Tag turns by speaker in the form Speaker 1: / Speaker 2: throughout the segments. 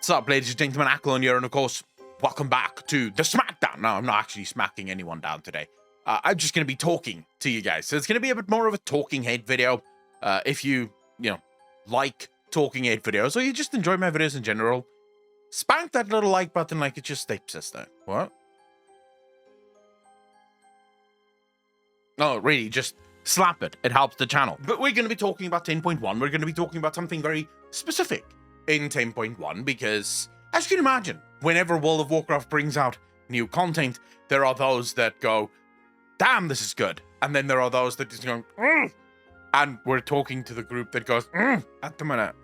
Speaker 1: What's up, ladies and gentlemen? Accolonn here, and of course, welcome back to the Smackdown. No, I'm not actually smacking anyone down today. I'm just going to be talking to you guys. So it's going to be a bit more of a talking head video. If you like talking head videos, or you just enjoy my videos in general, spank that little like button like it's your stepsister. What? No, really, just slap it. It helps the channel. But we're going to be talking about 10.1. We're going to be talking about something very specific in 10.1 because, as you can imagine, whenever World of Warcraft brings out new content, there are those that go, damn, this is good. And then there are those that just go, and we're talking to the group that goes, at the minute.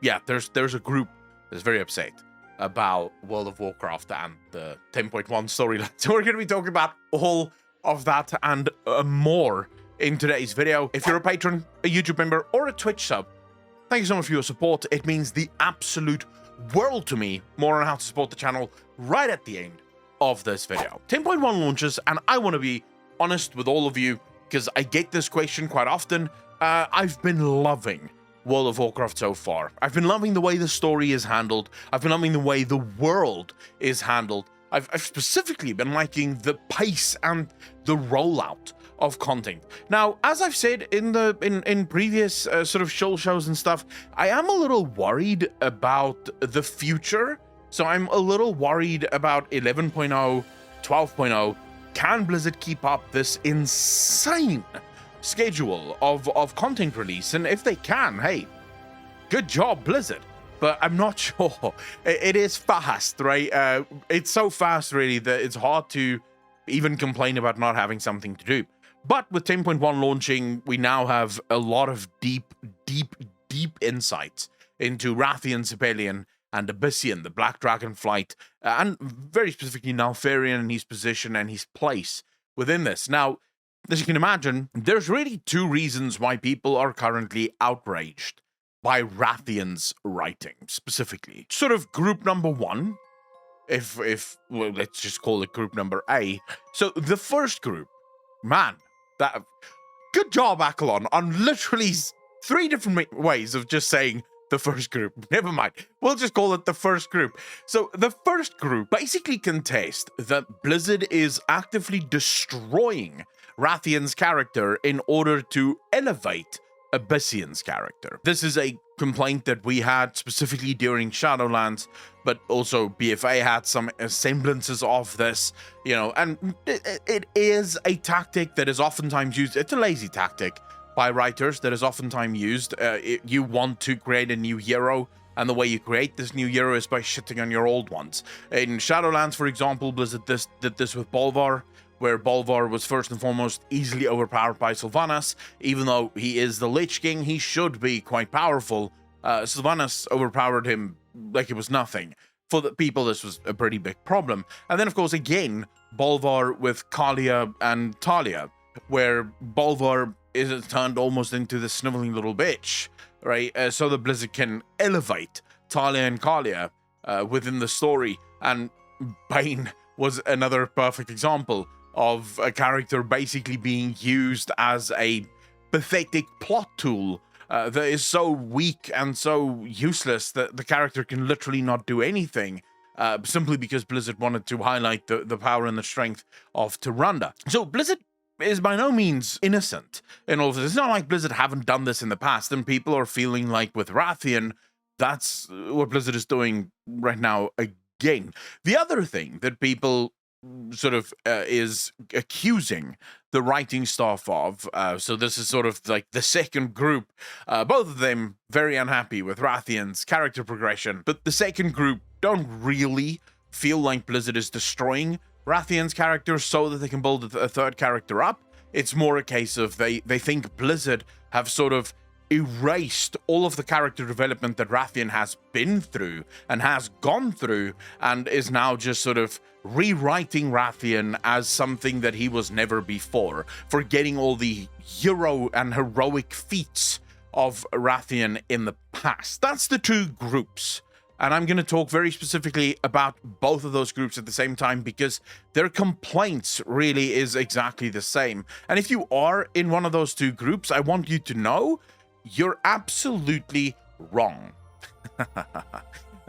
Speaker 1: Yeah, there's a group that's very upset about World of Warcraft and the 10.1 storyline. So we're going to be talking about all of that and more in today's video. If you're a patron, a YouTube member, or a Twitch sub, thank you so much for your support. It means the absolute world to me. More on how to support the channel right at the end of this video. 10.1 launches, and I want to be honest with all of you because I get this question quite often. I've been loving World of Warcraft so far. I've been loving the way the story is handled. I've been loving the way the world is handled. I've specifically been liking the pace and the rollout of content. Now, as I've said in previous sort of shows and stuff, I am a little worried about the future. So I'm a little worried about 11.0, 12.0. Can Blizzard keep up this insane schedule of content release? And if they can, hey, good job, Blizzard. But I'm not sure. It is fast, right? It's so fast, really, that it's hard to even complain about not having something to do. But with 10.1 launching, we now have a lot of deep insights into Wrathion, Accolonn, and Abyssian, the Black Dragonflight, and very specifically Nalfarian and his position and his place within this. Now, as you can imagine, there's really two reasons why people are currently outraged by Wrathion's writing, specifically. Sort of group number one, well, let's just call it group number A. So the first group, man, that good job, Accolonn, on literally 3 different ways of just saying the first group. Never mind. We'll just call it the first group. So the first group basically contest that Blizzard is actively destroying Wrathion's character in order to elevate Abyssian's character. This is a complaint that we had specifically during Shadowlands, but also BFA had some semblances of this, and it is a tactic that is oftentimes used. It's a lazy tactic by writers that is oftentimes used. You want to create a new hero, and the way you create this new hero is by shitting on your old ones. In Shadowlands, for example, Blizzard did this with Bolvar, where Bolvar was first and foremost easily overpowered by Sylvanas. Even though he is the Lich King, he should be quite powerful. Sylvanas overpowered him like it was nothing. For the people, this was a pretty big problem. And then, of course, again, Bolvar with Kalia and Talia, where Bolvar is turned almost into the sniveling little bitch, right? So that Blizzard can elevate Talia and Kalia within the story. And Bane was another perfect example of a character basically being used as a pathetic plot tool that is so weak and so useless that the character can literally not do anything, simply because Blizzard wanted to highlight the power and the strength of Tyrande. So Blizzard is by no means innocent in all of this. It's not like Blizzard haven't done this in the past, and people are feeling like with Wrathion, that's what Blizzard is doing right now again. The other thing that people sort of is accusing the writing staff of, so this is sort of like the second group, both of them very unhappy with Wrathion's character progression, but the second group don't really feel like Blizzard is destroying Wrathion's character so that they can build a third character up. It's more a case of they think Blizzard have sort of erased all of the character development that Wrathion has been through and has gone through, and is now just sort of rewriting Wrathion as something that he was never before, forgetting all the hero and heroic feats of Wrathion in the past. That's the two groups. And I'm going to talk very specifically about both of those groups at the same time because their complaints really is exactly the same. And if you are in one of those two groups, I want you to know you're absolutely wrong.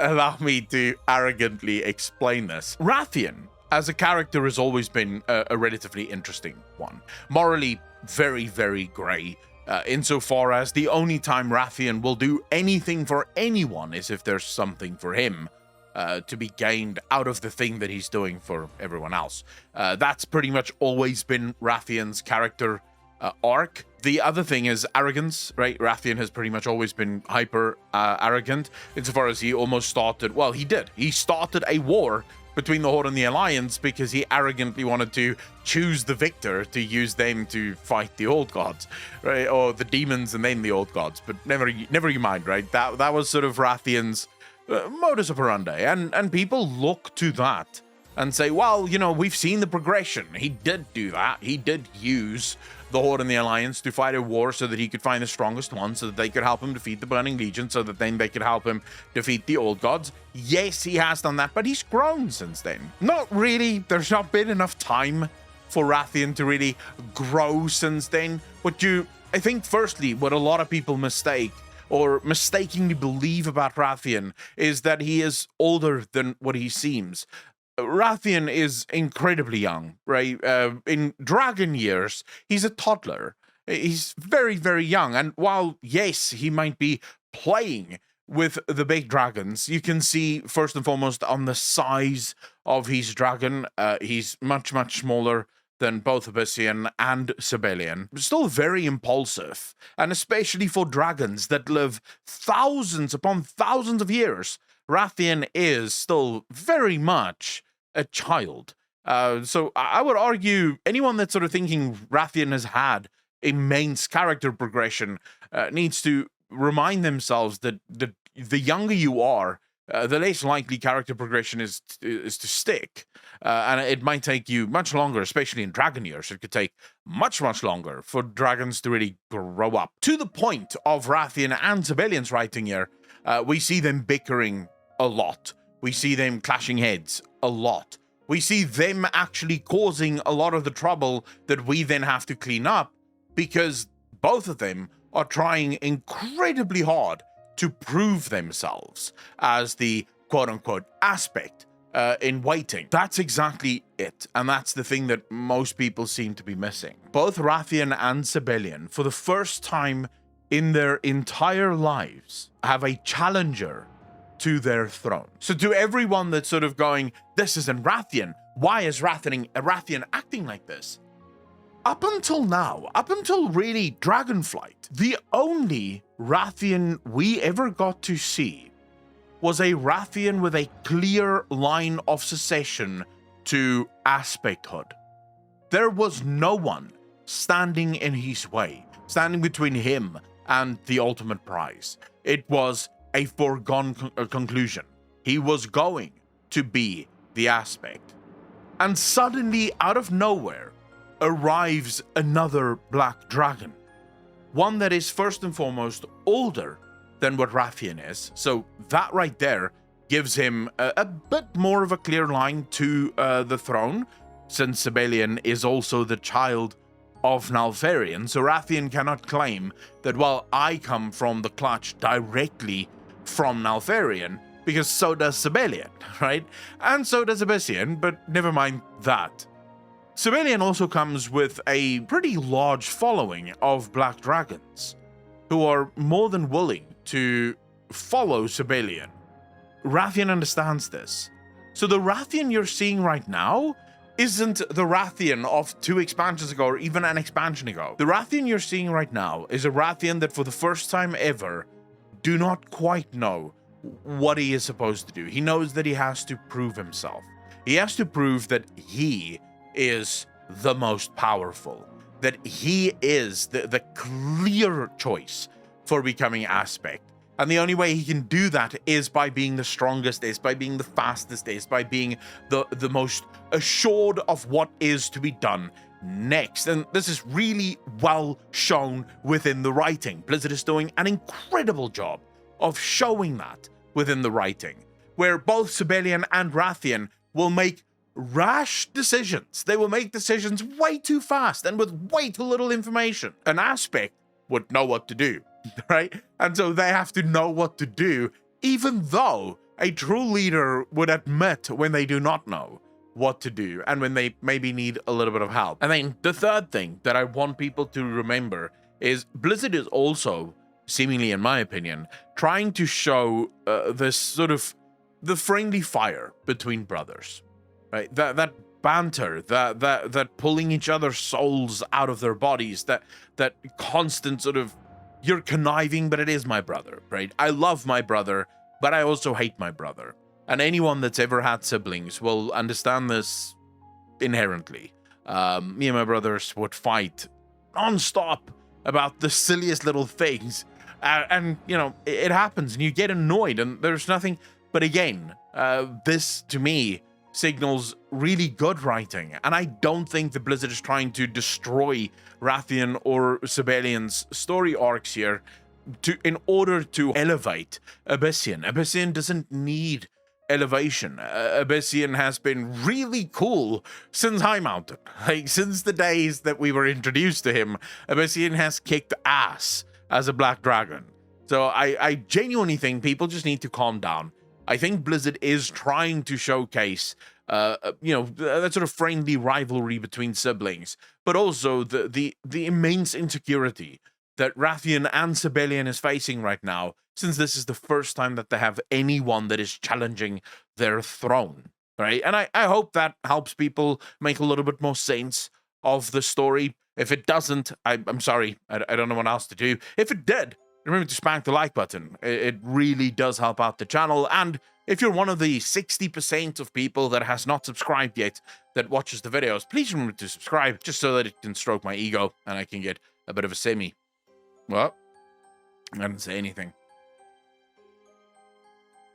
Speaker 1: allow me to arrogantly explain this. Wrathion, as a character, has always been a relatively interesting one. Morally, very, very grey. Insofar as the only time Wrathion will do anything for anyone is if there's something for him to be gained out of the thing that he's doing for everyone else. That's pretty much always been Wrathion's character arc. The other thing is arrogance, right? Wrathion has pretty much always been hyper arrogant, insofar as he almost started, well, he did. He started a war between the Horde and the Alliance because he arrogantly wanted to choose the victor to use them to fight the old gods, right? Or the demons and then the old gods. But never you mind, right? That was sort of Wrathion's modus operandi, and people look to that and say, well, you know, we've seen the progression. He did do that. He did use the Horde and the Alliance to fight a war so that he could find the strongest one, so that they could help him defeat the Burning Legion, so that then they could help him defeat the old gods. Yes, he has done that, but he's grown since then. Not really. There's not been enough time for Wrathion to really grow since then. I think, firstly, what a lot of people mistake or mistakenly believe about Wrathion is that he is older than what he seems. Wrathion is incredibly young, right? In dragon years, he's a toddler. He's very, very young. And while, yes, he might be playing with the big dragons, you can see, first and foremost, on the size of his dragon, he's much, much smaller than both Abyssian and Sibelian. Still very impulsive, and especially for dragons that live thousands upon thousands of years, Wrathion is still very much a child. So I would argue anyone that's sort of thinking Wrathion has had immense character progression needs to remind themselves that the younger you are, the less likely character progression is to stick. And it might take you much longer, especially in dragon years. It could take much, much longer for dragons to really grow up. To the point of Wrathion and Sibelian's writing here, we see them bickering a lot. We see them clashing heads a lot. We see them actually causing a lot of the trouble that we then have to clean up, because both of them are trying incredibly hard to prove themselves as the quote-unquote aspect in waiting. That's exactly it, and that's the thing that most people seem to be missing. Both Wrathion and Sibelian, for the first time in their entire lives, have a challenger to their throne. So to everyone that's sort of going, this isn't Wrathion, why is Wrathion acting like this? Up until now, up until really Dragonflight, the only Wrathion we ever got to see was a Wrathion with a clear line of succession to aspecthood. There was no one standing in his way, standing between him and the ultimate prize. It was a foregone conclusion. He was going to be the aspect. And suddenly, out of nowhere, arrives another black dragon. One that is first and foremost older than what Wrathion is. So that right there gives him a bit more of a clear line to the throne, since Sibelian is also the child of Nalfarian. So Wrathion cannot claim that, well, I come from the clutch directly from Nalfarian, because so does Sibelian, right? And so does Abyssian, but never mind that. Sibelian also comes with a pretty large following of black dragons, who are more than willing to follow Sibelian. Wrathion understands this. So the Wrathion you're seeing right now isn't the Wrathion of 2 expansions ago, or even an expansion ago. The Wrathion you're seeing right now is a Wrathion that for the first time ever do not quite know what he is supposed to do. He knows that he has to prove himself. He has to prove that he is the most powerful, that he is the clear choice for becoming aspect. And the only way he can do that is by being the strongest, is by being the fastest, is by being the most assured of what is to be done next. And this is really well shown within the writing. Blizzard is doing an incredible job of showing that within the writing, where both Sibelian and Wrathion will make rash decisions. They will make decisions way too fast and with way too little information. An aspect would know what to do, right? And so they have to know what to do, even though A true leader would admit when they do not know what to do and when they maybe need a little bit of help. And then the third thing that I want people to remember is Blizzard is also, seemingly in my opinion, trying to show this sort of the friendly fire between brothers, right? That banter, that pulling each other's souls out of their bodies, that constant sort of, you're conniving, but it is my brother, right? I love my brother, but I also hate my brother. And anyone that's ever had siblings will understand this inherently. Me and my brothers would fight non-stop about the silliest little things. And, you know, it happens and you get annoyed and there's nothing. But again, this to me signals really good writing. And I don't think the Blizzard is trying to destroy Wrathion or Sibelian's story arcs here in order to elevate Abyssian. Abyssian doesn't need elevation. Abyssian has been really cool since High Mountain. Like, since the days that we were introduced to him, Abyssian has kicked ass as a black dragon. So I genuinely think people just need to calm down. I think Blizzard is trying to showcase you know, that sort of friendly rivalry between siblings, but also the immense insecurity that Wrathion and Sibelian is facing right now, since this is the first time that they have anyone that is challenging their throne, right? And I hope that helps people make a little bit more sense of the story. If it doesn't, I'm sorry, I don't know what else to do. If it did, remember to smack the like button. It really does help out the channel. And if you're one of the 60% of people that has not subscribed yet that watches the videos, please remember to subscribe just so that it can stroke my ego and I can get a bit of a semi. Well, I didn't say anything.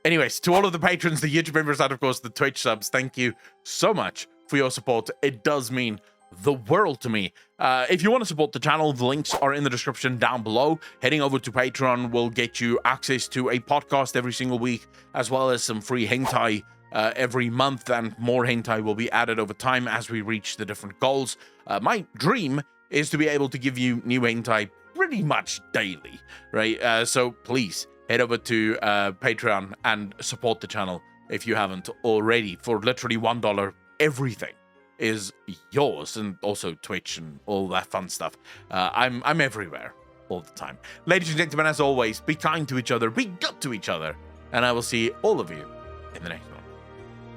Speaker 1: Anyways, to all of the patrons, the YouTube members, and of course the Twitch subs, thank you so much for your support. It does mean the world to me. If you want to support the channel, the links are in the description down below. Heading over to Patreon will get you access to a podcast every single week, as well as some free hentai every month, and more hentai will be added over time as we reach the different goals. My dream is to be able to give you new hentai pretty much daily, right? So please head over to Patreon and support the channel if you haven't already. For literally $1, everything is yours, and also Twitch and all that fun stuff. I'm everywhere all the time. Ladies and gentlemen, as always, be kind to each other, be good to each other, and I will see all of you in the next one.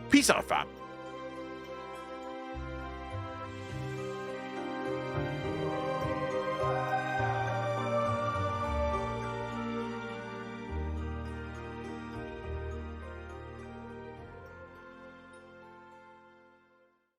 Speaker 1: Peace out, fam.